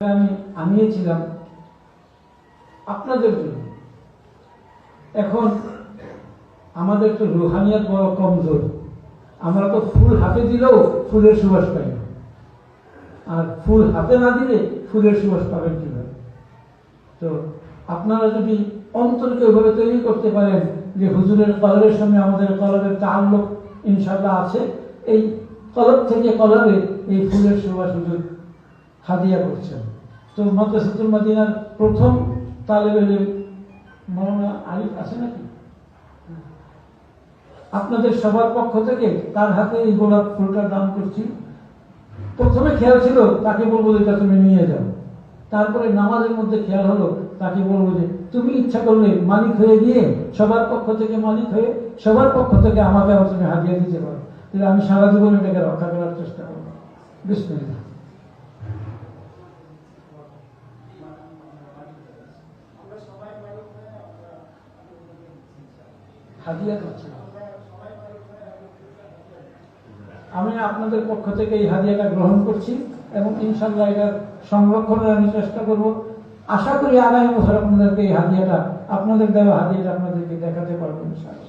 আমি আনিয়েছিলাম আপনাদের জন্য। এখন আমাদের তো রুহানিয়াত বড় কমজোর, আমরা তো ফুল হাতে দিলেও ফুলের সুবাস পাই না, আর ফুল হাতে না দিলে ফুলের সুবাস পাবেন কিভাবে? তো আপনারা যদি অন্তরকে ওইভাবে তৈরি করতে পারেন যে হুজুরের কলবের সঙ্গে আমাদের কলবের তাআল্লুক ইনশাআল্লাহ আছে, এই কলব থেকে কলবে এই ফুলের সুবাস হুজুর হাদিয়া করছেন। তো মাদ্রাসাতুল মদিনার প্রথম তালেবে ইলম মাওলানা আরিফ আছে নাকি? আপনাদের সবার পক্ষ থেকে তার হাতে এই গোলাপ ফুলটা দান করছি। প্রথমে খেয়াল ছিল তাকে বলবো যে এটা তুমি নিয়ে যাও, তারপরে নামাজের মধ্যে খেয়াল হলো তাকে বলবো যে তুমি ইচ্ছা করলে মালিক হয়ে গিয়ে সবার পক্ষ থেকে মালিক হয়ে সবার পক্ষ থেকে আমাকে আবার তুমি হাদিয়া দিতে পারো, তাহলে আমি সারা জীবন এটাকে রক্ষা করার চেষ্টা করবো। বিসমিল্লাহ। হাদিয়া করছি আমি, আপনাদের পক্ষ থেকে এই হাদিয়াটা গ্রহণ করছি এবং ইনশাআল্লাহ এটার সংরক্ষণের আমি চেষ্টা করব। আশা করি আগামী বছর আপনাদেরকে এই হাদিয়াটা, আপনাদের দেওয়া হাদিয়াটা আপনাদেরকে দেখাতে পারবো ইনশাআল্লাহ।